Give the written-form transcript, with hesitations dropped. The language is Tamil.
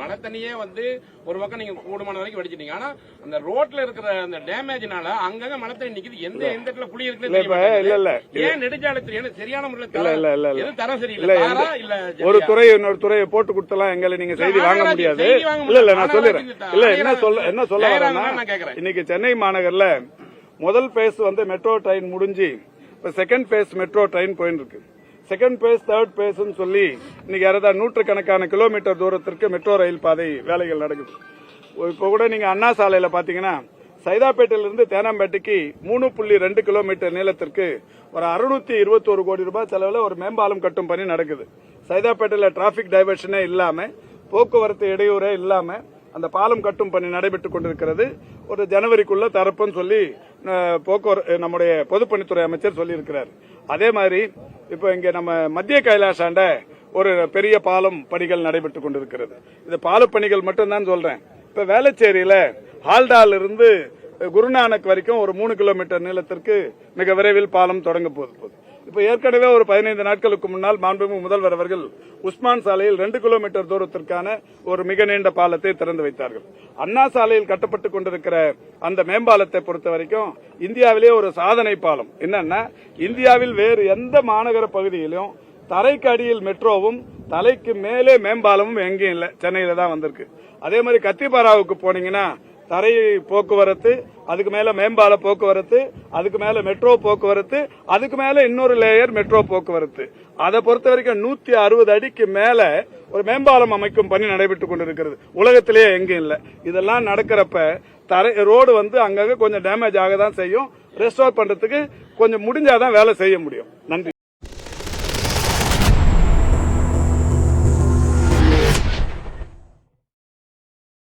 மழை தண்ணியே வந்து ஒரு பக்கம் நீங்க கூடுமான வரைக்கும் வடிச்சிட்டீங்க. ஆனா அந்த ரோட்ல இருக்கிற அந்த டேமேஜ்னால அங்கங்க மழை தண்ணி நிக்குது. எந்த இடத்துல குழி இருக்குன்னு ஏன் நெடுஞ்சாலை சரியான முறையில் எது தரம் சரியில்லை இல்ல ஒரு துறை இன்னொரு துறையை போட்டு கொடுத்தலாம் எங்களை நீங்க செய்தி வாங்க முடியாது. இல்ல நான் சொல்லிடுறேன். இல்ல என்ன சொல்ல வரேன்னா, இன்னைக்கு சென்னை மாநகர்ல முதல் பேஸ் வந்து மெட்ரோ ட்ரெயின் முடிஞ்சு இப்ப செகண்ட் பேஸ் மெட்ரோ ட்ரெயின் போயிட்டு இருக்கு. செகண்ட் பேஸ் தேர்ட் பேஸ் சொல்லி இன்னைக்கு யாராவது நூற்றுக்கணக்கான கிலோமீட்டர் தூரத்திற்கு மெட்ரோ ரயில் பாதை வேலைகள் நடக்குது. இப்ப கூட நீங்க அண்ணா சாலையில பாத்தீங்கன்னா சைதாப்பேட்டையிலிருந்து தேனாம்பேட்டைக்கு 3.2 கிலோமீட்டர் நீளத்திற்கு ஒரு 621 கோடி ரூபாய் செலவில் ஒரு மேம்பாலம் கட்டும் பணி நடக்குது. சைதாப்பேட்டையில டிராபிக் டைவர்ஷனே இல்லாம, போக்குவரத்து இடையூறே இல்லாம அந்த பாலம் கட்டும் பணி நடைபெற்றுக் கொண்டிருக்கிறது. ஒரு ஜனவரிக்குள்ள தரப்புன்னு சொல்லி போக்குவரத்து நம்முடைய பொதுப்பணித்துறை அமைச்சர் சொல்லியிருக்கிறார். அதே மாதிரி இப்ப இங்க நம்ம மத்திய கைலாஷாண்ட ஒரு பெரிய பாலம் பணிகள் நடைபெற்றுக் கொண்டிருக்கிறது. இது பால பணிகள் மட்டும்தான் சொல்றேன். இப்ப வேளச்சேரியில ஹால்டால இருந்து குருநானக் வரைக்கும் ஒரு 3 கிலோமீட்டர் நீளத்திற்கு மிக விரைவில் பாலம் தொடங்க போகுது. இப்ப ஏற்கனவே ஒரு 15 நாட்களுக்கு முன்னால் மாண்புமிகு முதல்வர் அவர்கள் உஸ்மான் சாலையில் 2 கிலோமீட்டர் தூரத்திற்கான ஒரு மிக நீண்ட பாலத்தை திறந்து வைத்தார்கள். அண்ணா சாலையில் கட்டப்பட்டுக் கொண்டிருக்கிற அந்த மேம்பாலத்தை பொறுத்த வரைக்கும் இந்தியாவிலேயே ஒரு சாதனை பாலம். என்னன்னா, இந்தியாவில் வேறு எந்த மாநகர பகுதியிலும் தரைக்கு அடியில் மெட்ரோவும் தலைக்கு மேலே மேம்பாலமும் எங்கேயும் இல்ல, சென்னையில தான் வந்திருக்கு. அதே மாதிரி கத்திபாராவுக்கு போனீங்கன்னா தரை போக்குவரத்து, அதுக்கு மேல மேம்பால போக்குவரத்து, அதுக்கு மேல மெட்ரோ போக்குவரத்து, அதுக்கு மேல இன்னொரு லேயர் மெட்ரோ போக்குவரத்து. அதை பொறுத்த வரைக்கும் 160 அடிக்கு மேல ஒரு மேம்பாலம் அமைக்கும் பணி நடைபெற்றுக் கொண்டிருக்கிறது. உலகத்திலேயே எங்கேயும் இல்ல. இதெல்லாம் நடக்கிறப்ப தரை ரோடு வந்து அங்கங்க கொஞ்சம் டேமேஜ் ஆக தான் செய்யும். ரெஸ்டோர் பண்றதுக்கு கொஞ்சம் முடிஞ்சாதான் வேலை செய்ய முடியும். நன்றி.